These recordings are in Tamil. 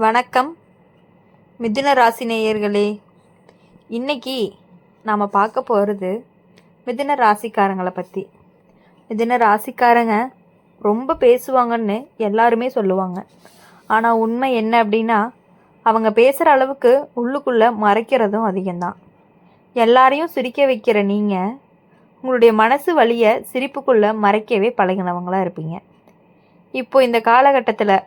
வணக்கம் மிதுன ராசி நேயர்களே. இன்றைக்கி நாம் பார்க்க போகிறது மிதுன ராசிக்காரங்களை பற்றி. மிதுன ராசிக்காரங்க ரொம்ப பேசுவாங்கன்னு எல்லாருமே சொல்லுவாங்க. ஆனால் உண்மை என்ன அப்படின்னா, அவங்க பேசுகிற அளவுக்கு உள்ளுக்குள்ளே மறைக்கிறதும் அதிகம்தான். எல்லாரையும் சிரிக்க வைக்கிற நீங்கள் உங்களுடைய மனசு வலியை சிரிப்புக்குள்ளே மறைக்கவே பழகினவங்களாக இருப்பீங்க. இப்போ இந்த காலகட்டத்தில்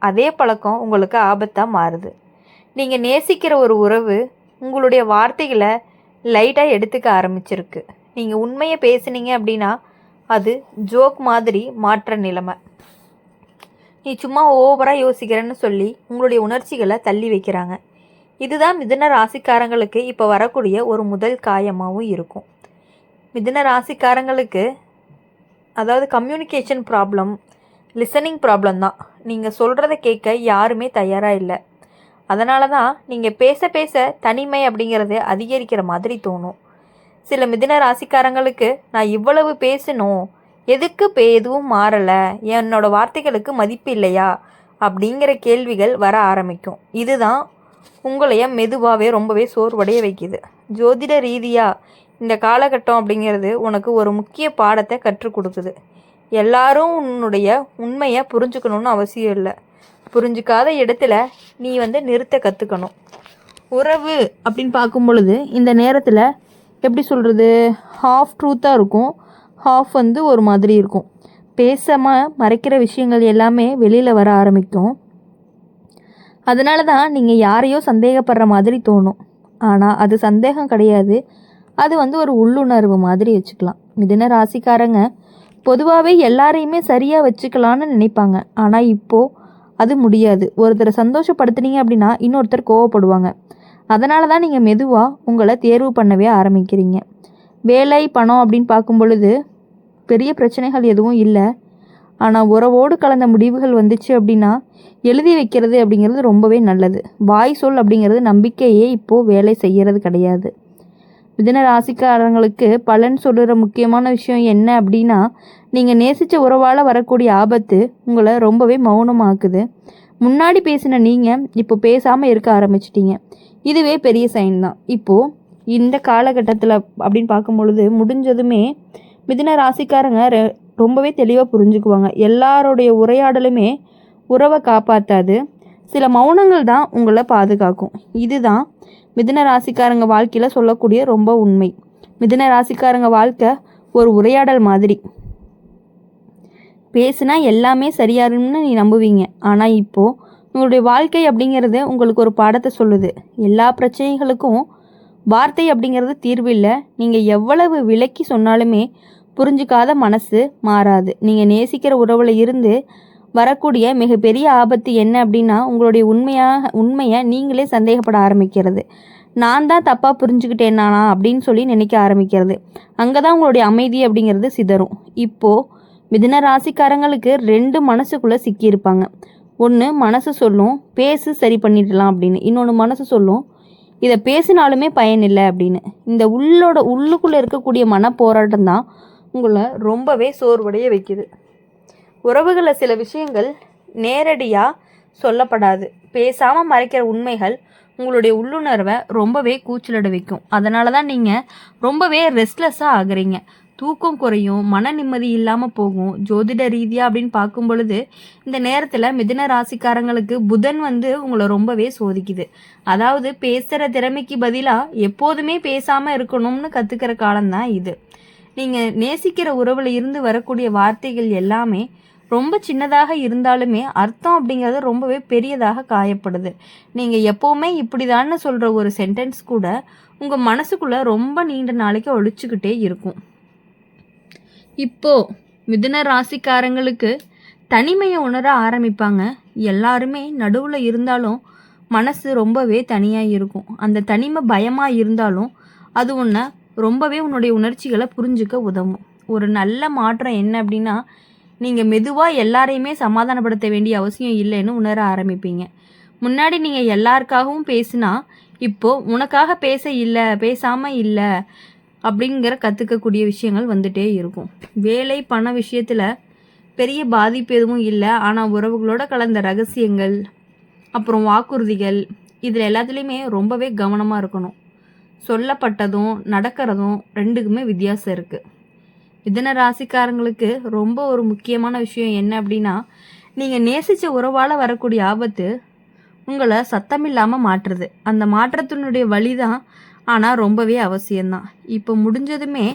அதே பழக்கம் உங்களுக்கு ஆபத்தாக மாறுது. நீங்கள் நேசிக்கிற ஒரு உறவு உங்களுடைய வார்த்தைகளை லைட்டாக எடுத்துக்க ஆரம்பிச்சிருக்கு. நீங்கள் உண்மையை பேசுனீங்க அப்படின்னா அது ஜோக் மாதிரி மாற்ற நிலைமை. நீ சும்மா ஓவராக யோசிக்கிறேன்னு சொல்லி உங்களுடைய உணர்ச்சிகளை தள்ளி வைக்கிறாங்க. இதுதான் மிதுன ராசிக்காரங்களுக்கு இப்போ வரக்கூடிய ஒரு முதல் காயமாகவும் இருக்கும். மிதுன ராசிக்காரங்களுக்கு அதாவது கம்யூனிகேஷன் ப்ராப்ளம், லிசனிங் ப்ராப்ளம் தான். நீங்கள் சொல்கிறத கேட்க யாருமே தயாராக இல்லை. அதனால தான் நீங்கள் பேச பேச தனிமை அப்படிங்கிறது அதிகரிக்கிற மாதிரி தோணும். சில மிதுன ராசிக்காரங்களுக்கு நான் இவ்வளவு பேசணும், எதுக்கு எதுவும் மாறலை, என்னோடய வார்த்தைகளுக்கு மதிப்பு இல்லையா அப்படிங்கிற கேள்விகள் வர ஆரம்பிக்கும். இதுதான் உங்களைய மெதுவாகவே ரொம்பவே சோர்வடைய வைக்குது. ஜோதிட ரீதியாக இந்த காலகட்டம் அப்படிங்கிறது உனக்கு ஒரு முக்கிய பாடத்தை கற்றுக் கொடுக்குது. எல்லாரும் உன்னுடைய உண்மையை புரிஞ்சுக்கணுன்னு அவசியம் இல்லை. புரிஞ்சுக்காத இடத்துல நீ நிறுத்த கற்றுக்கணும். உறவு அப்படின்னு பார்க்கும் பொழுது இந்த நேரத்தில் எப்படி சொல்கிறது, ஹாஃப் ட்ரூத்தாக இருக்கும், ஹாஃப் ஒரு மாதிரி இருக்கும். பேசாமல் மறைக்கிற விஷயங்கள் எல்லாமே வெளியில் வர ஆரம்பிக்கும். அதனால தான் நீங்கள் யாரையோ சந்தேகப்படுற மாதிரி தோணும். ஆனால் அது சந்தேகம் கிடையாது, அது ஒரு உள்ளுணர்வு மாதிரி வச்சுக்கலாம். மிதுன ராசிக்காரங்க பொதுவாகவே எல்லாரையுமே சரியாக வச்சுக்கலான்னு நினைப்பாங்க. ஆனால் இப்போது அது முடியாது. ஒருத்தரை சந்தோஷப்படுத்துனீங்க அப்படின்னா இன்னொருத்தர் கோவப்படுவாங்க. அதனால தான் நீங்கள் மெதுவாக உங்களை தேர்வு பண்ணவே ஆரம்பிக்கிறீங்க. வேலை, பணம் அப்படின்னு பார்க்கும் பொழுது பெரிய பிரச்சனைகள் எதுவும் இல்லை. ஆனால் உறவோடு கலந்த முடிவுகள் வந்துச்சு அப்படின்னா எழுதி வைக்கிறது அப்படிங்கிறது ரொம்பவே நல்லது. வாய் சொல் அப்படிங்கிறது நம்பிக்கையே இப்போது வேலை செய்கிறது கிடையாது. மிதுன ராசிக்காரங்களுக்கு பலன் சொல்கிற முக்கியமான விஷயம் என்ன அப்படின்னா, நீங்கள் நேசித்த உறவால் வரக்கூடிய ஆபத்து உங்களை ரொம்பவே மௌனமாக்குது. முன்னாடி பேசின நீங்கள் இப்போ பேசாமல் இருக்க ஆரம்பிச்சிட்டிங்க. இதுவே பெரிய சைன் தான். இப்போது இந்த காலகட்டத்தில் அப்படின்னு பார்க்கும் பொழுது முடிஞ்சதுமே மிதுன ராசிக்காரங்க ரொம்பவே தெளிவாக புரிஞ்சுக்குவாங்க. எல்லாருடைய உரையாடலுமே உறவை காப்பாற்றாது, சில மௌனங்கள் தான் உங்களை பாதுகாக்கும். இதுதான் மிதுன ராசிக்காரங்க வாழ்க்கையில் சொல்லக்கூடிய ரொம்ப உண்மை. மிதுன ராசிக்காரங்க வாழ்க்கை ஒரு உரையாடல் மாதிரி. பேசுனா எல்லாமே சரியாருன்னு நீ நம்புவீங்க. ஆனால் இப்போது உங்களுடைய வாழ்க்கை அப்படிங்கிறது உங்களுக்கு ஒரு பாடத்தை சொல்லுது. எல்லா பிரச்சனைகளுக்கும் வார்த்தை அப்படிங்கிறது தீர்வு இல்லை. நீங்கள் எவ்வளவு விலக்கி சொன்னாலுமே புரிஞ்சுக்காத மனசு மாறாது. நீங்கள் நேசிக்கிற உறவில் இருந்து வரக்கூடிய மிகப்பெரிய ஆபத்து என்ன அப்படின்னா, உங்களுடைய உண்மையை நீங்களே சந்தேகப்பட ஆரம்பிக்கிறது. நான் தான் தப்பாக புரிஞ்சுக்கிட்டேனா அப்படின்னு சொல்லி நினைக்க ஆரம்பிக்கிறது. அங்கே தான் உங்களுடைய அமைதி அப்படிங்கிறது சிதறும். இப்போது மிதுன ராசிக்காரங்களுக்கு 2 மனசுக்குள்ளே சிக்கியிருப்பாங்க. ஒன்று மனசு சொல்லும் பேசு சரி பண்ணிடலாம் அப்படின்னு, இன்னொன்று மனசு சொல்லும் இதை பேசினாலுமே பயனில்லை அப்படின்னு. இந்த உள்ளுக்குள்ளே இருக்கக்கூடிய மனப்போராட்டம் தான் உங்களை ரொம்பவே சோர்வடைய வைக்குது. உறவுகளில் சில விஷயங்கள் நேரடியாக சொல்லப்படாது. பேசாமல் மறைக்கிற உண்மைகள் உங்களுடைய உள்ளுணர்வை ரொம்பவே கூச்சலிட வைக்கும். அதனால தான் நீங்கள் ரொம்பவே ரெஸ்ட்லெஸ்ஸாக ஆகுறீங்க. தூக்கம் குறையும், மன நிம்மதி இல்லாமல் போகும். ஜோதிட ரீதியாக அப்படின்னு பார்க்கும் பொழுது இந்த நேரத்தில் மிதுன ராசிக்காரங்களுக்கு புதன் உங்களை ரொம்பவே சோதிக்குது. அதாவது பேசுகிற திறமைக்கு பதிலாக எப்போதுமே பேசாமல் இருக்கணும்னு கற்றுக்கிற காலம்தான் இது. நீங்கள் நேசிக்கிற உறவில் இருந்து வரக்கூடிய வார்த்தைகள் எல்லாமே ரொம்ப சின்னதாக இருந்தாலுமே அர்த்தம் அப்படிங்கிறது ரொம்பவே பெரியதாக காயப்படுது. நீங்கள் எப்போவுமே இப்படிதான்னு சொல்கிற ஒரு சென்டென்ஸ் கூட உங்கள் மனசுக்குள்ளே ரொம்ப நீண்ட நாளைக்கு ஒழிச்சுக்கிட்டே இருக்கும். இப்போது மிதுன ராசிக்காரங்களுக்கு தனிமையை உணர ஆரம்பிப்பாங்க. எல்லாருமே நடுவில் இருந்தாலும் மனசு ரொம்பவே தனியாக இருக்கும். அந்த தனிமை பயமாக இருந்தாலும் அது ரொம்பவே உன்னுடைய உணர்ச்சிகளை புரிஞ்சுக்க உதவும். ஒரு நல்ல மாற்றம் என்ன அப்படின்னா, நீங்கள் மெதுவாக எல்லாரையுமே சமாதானப்படுத்த வேண்டிய அவசியம் இல்லைன்னு உணர ஆரம்பிப்பீங்க. முன்னாடி நீங்கள் எல்லாருக்காகவும் பேசினா இப்போது உனக்காக பேசாமல் இல்லை அப்படிங்கிற கற்றுக்கக்கூடிய விஷயங்கள் வந்துட்டே இருக்கும். வேலை, பண விஷயத்தில் பெரிய பாதிப்பு எதுவும் இல்லை. ஆனால் உறவுகளோட கலந்த ரகசியங்கள், அப்புறம் வாக்குறுதிகள், இதில் எல்லாத்துலேயுமே ரொம்பவே கவனமாக இருக்கணும். சொல்லப்பட்டதும் நடக்கிறதும் ரெண்டுக்குமே வித்தியாசம் இருக்குது. மிதுன ராசிக்காரங்களுக்கு ரொம்ப ஒரு முக்கியமான விஷயம் என்ன அப்படின்னா, நீங்கள் நேசித்த உறவால் வரக்கூடிய ஆபத்து உங்களை சத்தமில்லாமல் மாற்றுறது. அந்த மாற்றத்தினுடைய வழி தான் ஆனால் ரொம்பவே அவசியம்தான். இப்போ முடிஞ்சதுமே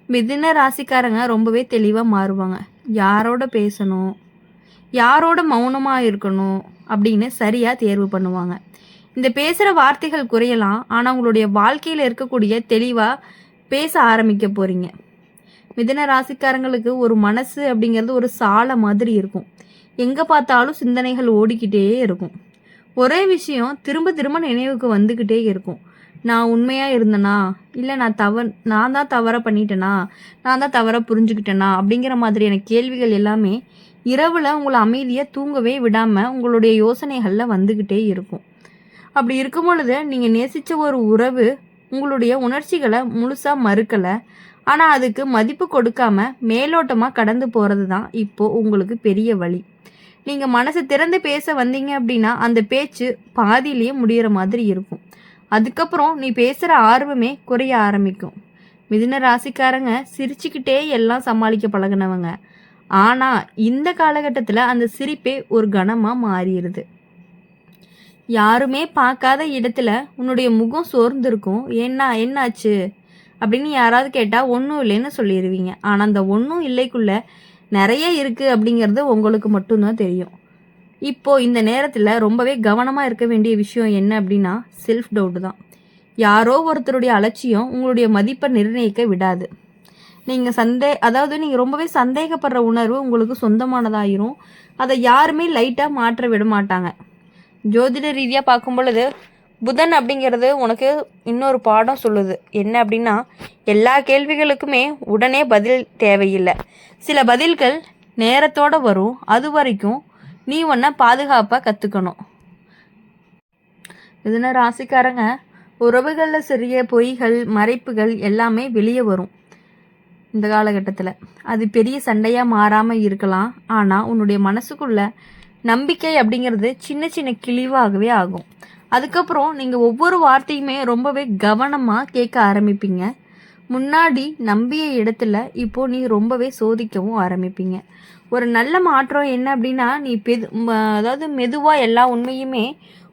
மிதுன ராசிக்காரங்க ரொம்பவே தெளிவாக மாறுவாங்க. யாரோட பேசணும், யாரோட மௌனமாக இருக்கணும் அப்படின்னு சரியாக தேர்வு பண்ணுவாங்க. இந்த பேசுகிற வார்த்தைகள் குறையலாம், ஆனால் உங்களுடைய வாழ்க்கையில் இருக்கக்கூடிய தெளிவாக பேச ஆரம்பிக்க போகிறீங்க. மிதுன ராசிக்காரங்களுக்கு ஒரு மனசு அப்படிங்கிறது ஒரு சாலை மாதிரி இருக்கும். எங்கே பார்த்தாலும் சிந்தனைகள் ஓடிக்கிட்டே இருக்கும். ஒரே விஷயம் திரும்ப திரும்ப நினைவுக்கு வந்துக்கிட்டே இருக்கும். நான் உண்மையாக இருந்தேனா, இல்லை நான் தான் தவற பண்ணிட்டேனா, நான் தான் தவற புரிஞ்சுக்கிட்டேனா அப்படிங்கிற மாதிரியான கேள்விகள் எல்லாமே இரவில் உங்களை அமைதியாக தூங்கவே விடாமல் உங்களுடைய யோசனைகளில் வந்துக்கிட்டே இருக்கும். அப்படி இருக்கும் பொழுது நீங்கள் நேசித்த ஒரு உறவு உங்களுடைய உணர்ச்சிகளை முழுசாக மறுக்கலை, ஆனால் அதுக்கு மதிப்பு கொடுக்காம மேலோட்டமாக கடந்து போகிறது தான் இப்போது உங்களுக்கு பெரிய வழி. நீங்கள் மனசை திறந்து பேச வந்தீங்க அப்படின்னா அந்த பேச்சு பாதியிலேயே முடிகிற மாதிரி இருக்கும். அதுக்கப்புறம் நீ பேசுகிற ஆர்வமே குறைய ஆரம்பிக்கும். மிதுன ராசிக்காரங்க சிரிச்சுக்கிட்டே எல்லாம் சமாளிக்க பழகினவங்க. ஆனால் இந்த காலகட்டத்தில் அந்த சிரிப்பே ஒரு கணமாக மாறிடுது. யாருமே பார்க்காத இடத்துல உன்னுடைய முகம் சோர்ந்திருக்கும். என்னாச்சு அப்படின்னு யாராவது கேட்டால் ஒன்றும் இல்லைன்னு சொல்லிடுவீங்க. ஆனால் அந்த ஒன்றும் இல்லைக்குள்ளே நிறைய இருக்குது அப்படிங்கிறது உங்களுக்கு மட்டும்தான் தெரியும். இப்போது இந்த நேரத்தில் ரொம்பவே கவனமாக இருக்க வேண்டிய விஷயம் என்ன அப்படின்னா செல்ஃப் டவுட் தான். யாரோ ஒருத்தருடைய அலட்சியம் உங்களுடைய மதிப்பை நிர்ணயிக்க விடாது. நீங்கள் ரொம்பவே சந்தேகப்படுற உணர்வு உங்களுக்கு சொந்தமானதாயிரும். அதை யாருமே லைட்டாக மாற்ற விட மாட்டாங்க. ஜோதிட ரீதியாக பார்க்கும் பொழுது புதன் அப்படிங்கிறது உனக்கு இன்னொரு பாடம் சொல்லுது. என்ன அப்படின்னா, எல்லா கேள்விகளுக்குமே உடனே பதில் தேவையில்லை. சில பதில்கள் நேரத்தோடு வரும். அது வரைக்கும் நீ ஒன்றை பாதுகாப்பாக கற்றுக்கணும். மிதுன ராசிக்காரங்க உறவுகளில் சிறிய பொய்கள் மறைப்புகள் எல்லாமே வெளியே வரும். இந்த காலகட்டத்தில் அது பெரிய சண்டையாக மாறாமல் இருக்கலாம். ஆனால் உன்னுடைய மனசுக்குள்ள நம்பிக்கை அப்படிங்கிறது சின்ன சின்ன கிழிவாகவே ஆகும். அதுக்கப்புறம் நீங்கள் ஒவ்வொரு வார்த்தையுமே ரொம்பவே கவனமாக கேட்க ஆரம்பிப்பீங்க. முன்னாடி நம்பிய இடத்துல இப்போது நீ ரொம்பவே சோதிக்கவும் ஆரம்பிப்பீங்க. ஒரு நல்ல மாற்றம் என்ன அப்படின்னா, நீ மெதுவாக எல்லா உண்மையுமே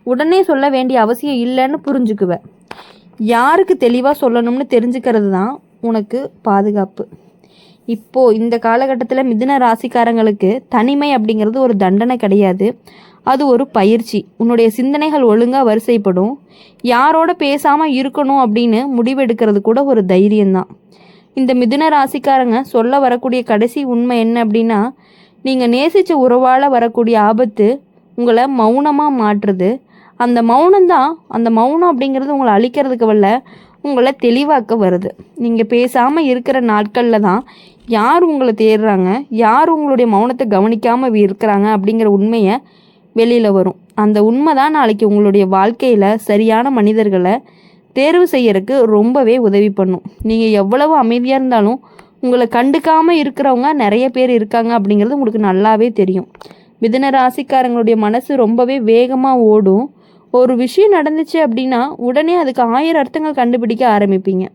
உடனே சொல்ல வேண்டிய அவசியம் இல்லைன்னு புரிஞ்சுக்குவ. யாருக்கு தெளிவாக சொல்லணும்னு தெரிஞ்சுக்கிறது தான் உனக்கு பாதுகாப்பு. இப்போது இந்த காலகட்டத்தில் மிதுன ராசிக்காரங்களுக்கு தனிமை அப்படிங்கிறது ஒரு தண்டனை கிடையாது, அது ஒரு பயிற்சி. உன்னுடைய சிந்தனைகள் ஒழுங்காக வரிசைப்படும். யாரோட பேசாமல் இருக்கணும் அப்படின்னு முடிவெடுக்கிறது கூட ஒரு தைரியம்தான். இந்த மிதுன ராசிக்காரங்க சொல்ல வரக்கூடிய கடைசி உண்மை என்ன அப்படின்னா, நீங்கள் நேசித்த உறவால் வரக்கூடிய ஆபத்து உங்களை மௌனமாக மாற்றுது. அந்த மௌனம் அப்படிங்கிறது உங்களை அழிக்கிறதுக்கு வரல, உங்களை தெளிவாக்க வருது. நீங்கள் பேசாமல் இருக்கிற நாட்களில் தான் யார் உங்களை தேடுறாங்க, யார் உங்களுடைய மௌனத்தை கவனிக்காமல் இருக்கிறாங்க அப்படிங்கிற உண்மையை வெளியில் வரும். அந்த உண்மை தான் நாளைக்கு உங்களுடைய வாழ்க்கையில் சரியான மனிதர்களை தேர்வு செய்யறதுக்கு ரொம்பவே உதவி பண்ணும். நீங்கள் எவ்வளவு அமைதியாக இருந்தாலும் உங்களை கண்டுக்காமல் இருக்கிறவங்க நிறைய பேர் இருக்காங்க அப்படிங்கிறது உங்களுக்கு நல்லாவே தெரியும். மிதுன ராசிக்காரங்களுடைய மனசு ரொம்பவே வேகமாக ஓடும். ஒரு விஷயம் நடந்துச்சு அப்படின்னா உடனே அதுக்கு 1000 அர்த்தங்கள் கண்டுபிடிக்க ஆரம்பிப்பீங்க.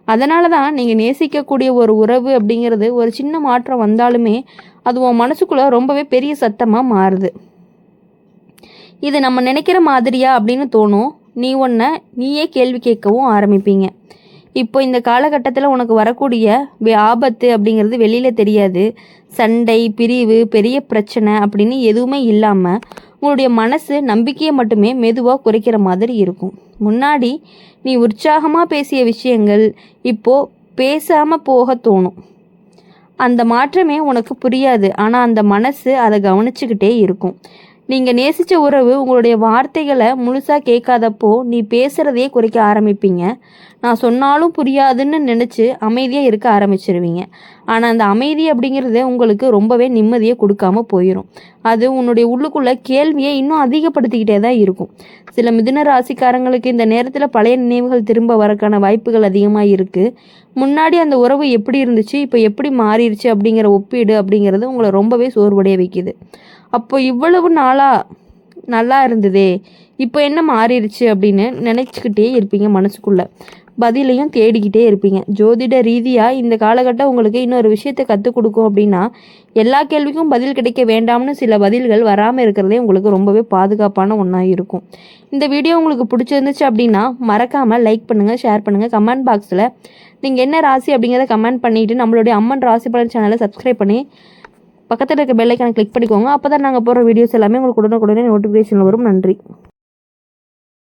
அதனால தான் நீங்கள் நேசிக்கக்கூடிய ஒரு உறவு அப்படிங்கிறது ஒரு சின்ன மாற்றம் வந்தாலுமே அது உன் மனசுக்குள்ளே ரொம்பவே பெரிய சத்தமாக மாறுது. இது நம்ம நினைக்கிற மாதிரியா அப்படின்னு தோணும். நீயே கேள்வி கேட்கவும் ஆரம்பிப்பீங்க. இப்போ இந்த காலகட்டத்தில் உனக்கு வரக்கூடிய ஆபத்து அப்படிங்கிறது வெளியில் தெரியாது. சண்டை, பிரிவு, பெரிய பிரச்சனை அப்படின்னு எதுவுமே இல்லாமல் உங்களுடைய மனசு நம்பிக்கையை மட்டுமே மெதுவாக குறைக்கிற மாதிரி இருக்கும். முன்னாடி நீ உற்சாகமாக பேசிய விஷயங்கள் இப்போது பேசாமல் போக தோணும். அந்த மாற்றமே உனக்கு புரியாது, ஆனால் அந்த மனசு அதை கவனிச்சுக்கிட்டே இருக்கும். நீங்கள் நேசித்த உறவு உங்களுடைய வார்த்தைகளை முழுசாக கேட்காதப்போ நீ பேசுகிறதையே குறைக்க ஆரம்பிப்பீங்க. நான் சொன்னாலும் புரியாதுன்னு நினச்சி அமைதியாக இருக்க ஆரம்பிச்சிருவீங்க. ஆனால் அந்த அமைதி அப்படிங்கிறது உங்களுக்கு ரொம்பவே நிம்மதியை கொடுக்காம போயிடும். அது உன்னுடைய உள்ளுக்குள்ளே கேள்வியை இன்னும் அதிகப்படுத்திக்கிட்டே தான் இருக்கும். சில மிதுன ராசிக்காரங்களுக்கு இந்த நேரத்தில் பழைய நினைவுகள் திரும்ப வரக்கான வாய்ப்புகள் அதிகமாக இருக்குது. முன்னாடி அந்த உறவு எப்படி இருந்துச்சு, இப்போ எப்படி மாறிடுச்சு அப்படிங்கிற ஒப்பீடு அப்படிங்கிறது உங்களை ரொம்பவே சோர்வடைய வைக்குது. அப்போ இவ்வளவு நாளாக நல்லா இருந்ததே, இப்போ என்ன மாறிடுச்சு அப்படின்னு நினச்சிக்கிட்டே இருப்பீங்க மனசுக்குள்ளே. பதிலையும் தேடிக்கிட்டே இருப்பீங்க. ஜோதிட ரீதியாக இந்த காலகட்டம் உங்களுக்கு இன்னொரு விஷயத்தை கற்றுக் கொடுக்கும் அப்படின்னா, எல்லா கேள்விக்கும் பதில் கிடைக்க வேண்டாம்னு சில பதில்கள் வராமல் இருக்கிறதே உங்களுக்கு ரொம்பவே பாதுகாப்பான ஒன்றா இருக்கும். இந்த வீடியோ உங்களுக்கு பிடிச்சிருந்துச்சு அப்படின்னா மறக்காமல் லைக் பண்ணுங்கள், ஷேர் பண்ணுங்கள். கமெண்ட் பாக்ஸில் நீங்கள் என்ன ராசி அப்படிங்கிறத கமெண்ட் பண்ணிவிட்டு நம்மளுடைய அம்மன் ராசி பலன் சேனலை சப்ஸ்கிரைப் பண்ணி பக்கத்தில் இருக்க பெல் ஐக்கானை கிளிக் பண்ணிக்கோங்க. அப்போ தான் நாங்கள் போடுற வீடியோஸ் எல்லாமே உங்களுக்கு உடனுக்குடனே நோட்டிஃபிகேஷன் வரும். நன்றி.